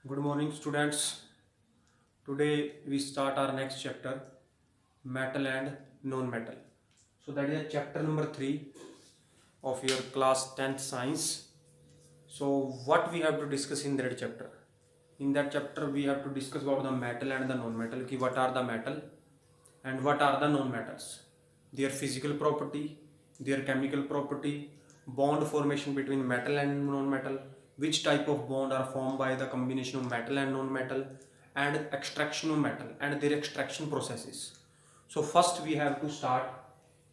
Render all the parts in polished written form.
Good morning, students. Today we start our next chapter, metal and non-metal. So that is chapter number 3 of your class 10th science. So what we have to discuss in that chapter? In that chapter we have to discuss about the metal and the non-metal. Ki what are the metal and what are the non-metals? Their physical property, their chemical property, bond formation between metal and non-metal, which type of bond are formed by the combination of metal and non-metal, and extraction of metal and their extraction processes. So first we have to start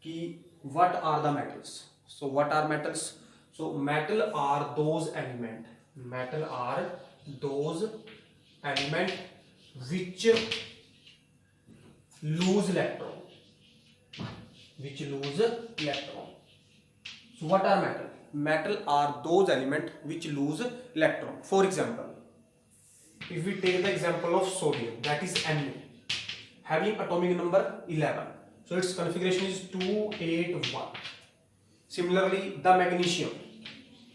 ki what are the metals. So what are metals? So metal are those element which lose electron. So what are metal? Metal are those elements which lose electron. For example, if we take the example of sodium, that is Na, having atomic number 11. So its configuration is 281. Similarly, the magnesium,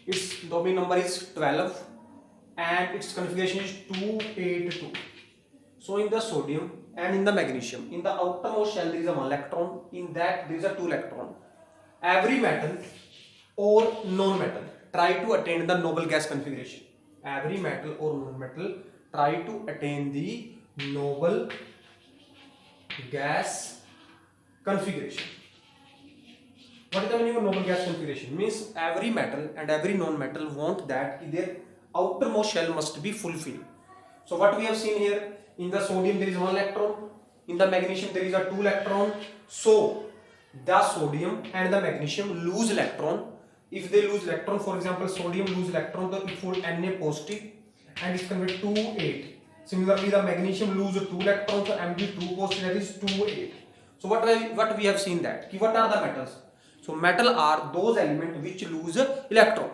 its atomic number is 12 and its configuration is 282. So in the sodium and in the magnesium, in the outermost shell there is a 1 electron, in that there is a 2 electron. Every metal or non-metal try to attain the noble gas configuration. Every metal or non-metal try to attain the noble gas configuration. What is the meaning of noble gas configuration? Means every metal and every non-metal want that their outermost shell must be fulfilled. So what we have seen here, in the sodium there is 1 electron, in the magnesium there is a 2 electron. So the sodium and the magnesium lose electron. If they lose electron, for example sodium lose electron, then it will Na positive and it convert 2,8. Similarly the magnesium lose 2 electrons, so Mg2 positive, that is 2,8. So what we have seen that, what are the metals? So metal are those elements which lose electron.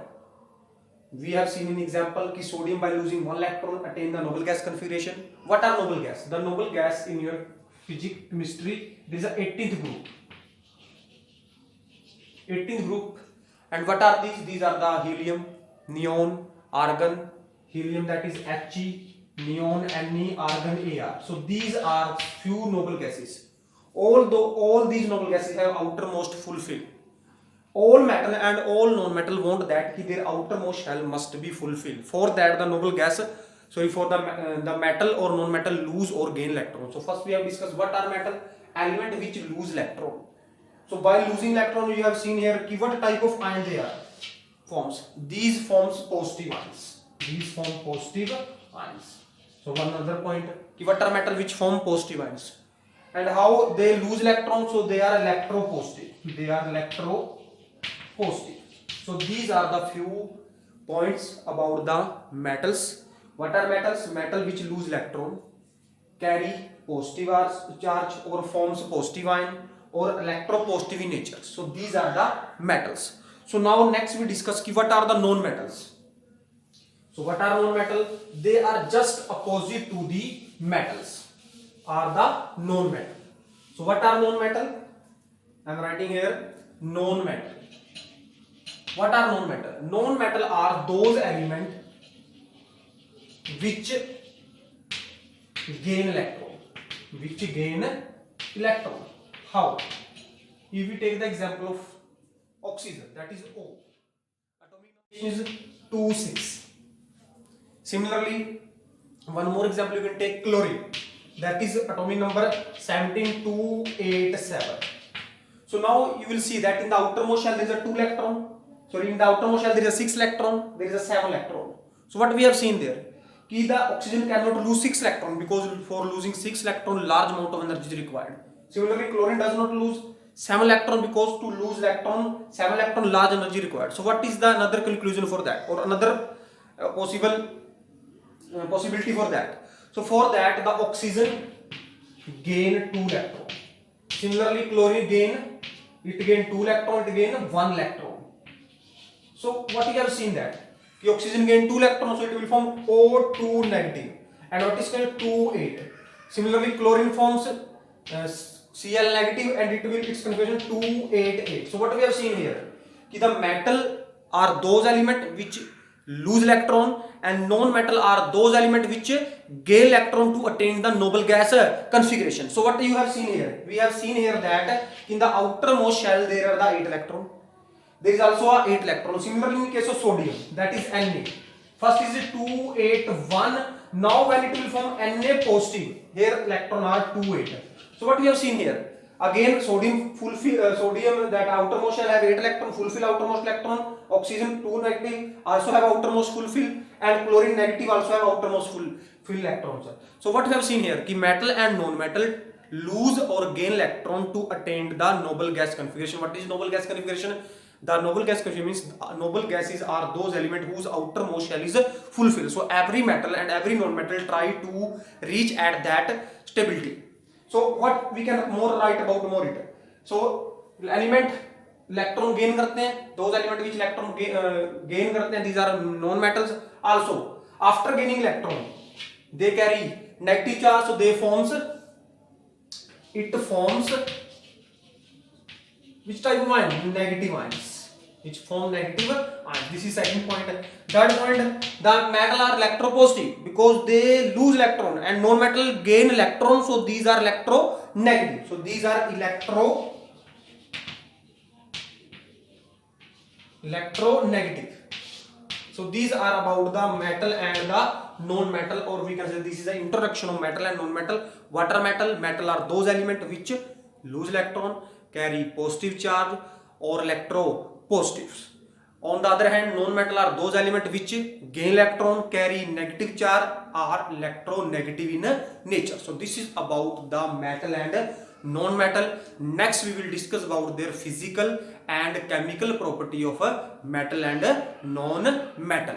We have seen in example ki sodium by losing 1 electron attain the noble gas configuration. What are noble gas? The noble gas in your physics chemistry, there is a 18th group. 18th group. And what are these? These are the helium, neon, argon. Helium, that is He, neon, Ne, argon, Ar. So these are few noble gases. Although all these noble gases have outermost fulfilled, all metal and all non-metal want that their outermost shell must be fulfilled. For that the noble gas, for the metal or non-metal lose or gain electron. So first we have discussed what are metal, element which lose electron. So by losing electron, you have seen here what type of ion they are forms. These forms positive ions. These form positive ions. So one other point, what are metal which form positive ions and how they lose electrons? So they are electropositive. So these are the few points about the metals. What are metals? Metal which lose electron, carry positive charge or forms positive ion or electropositive in nature. So these are the metals. So now next we discuss what are the non-metals. So what are non-metal? They are just opposite to the metals, are the non-metal. So what are non-metal? I am writing here non-metal. What are non-metal? Non-metal are those elements which gain electron. How? If we take the example of oxygen, that is O, atomic number is 2,6. Similarly, one more example you can take chlorine, that is atomic number 17287. So now you will see that in the outermost shell there is a 2 electron. Sorry, in the outermost shell there is a 6 electron, there is a 7 electron. So what we have seen there, ki the oxygen cannot lose 6 electron because for losing 6 electron large amount of energy is required. Similarly, chlorine does not lose 7 electron because to lose 7 electron large energy required. So what is the another conclusion for that, or another possibility for that? So for that the oxygen gain 2 electron. Similarly, chlorine gain 2 electron, it gain 1 electron. So what you have seen that the oxygen gain 2 electrons, so it will form O2 negative, and what is called 2,8. Similarly, chlorine forms Cl negative and its configuration 2,8,8. So what we have seen here, the metal are those elements which lose electron, and non-metal are those elements which gain electron to attain the noble gas configuration. So what you have seen here, we have seen here that in the outermost shell there are the 8 electron. There is also a 8 electron. Similarly in case of sodium, that is Na. First is 2 8 1. Now when it will form Na positive, here electron are 2 8. So what we have seen here, again sodium fulfill sodium, that outermost shell have 8 electron, fulfill outermost electron. Oxygen 2 negative also have outermost fulfill, and chlorine negative also have outermost fulfill electrons. So what we have seen here, ki metal and non-metal lose or gain electron to attain the noble gas configuration. What is noble gas configuration? The noble gas configuration means noble gases are those elements whose outermost shell is fulfilled. So every metal and every non-metal try to reach at that stability. So what we can more write about more it. So element electron gain करते हैं, those element which electron gain करते हैं, these are non metals. Also after gaining electron they carry negative charge, so they forms which type of ion? Negative ions, which form negative ions. This is second point. Third point, the metal are electropositive because they lose electron, and non metal gain electron, so these are electronegative. So these are electronegative. So these are about the metal and the non-metal, or we can say this is the introduction of metal and non-metal. What are metal? Metal are those elements which lose electron, carry positive charge or electropositives. On the other hand, non-metal are those elements which gain electron, carry negative charge, are electronegative in nature. So this is about the metal and non-metal. Next we will discuss about their physical and chemical property of a metal and non-metal.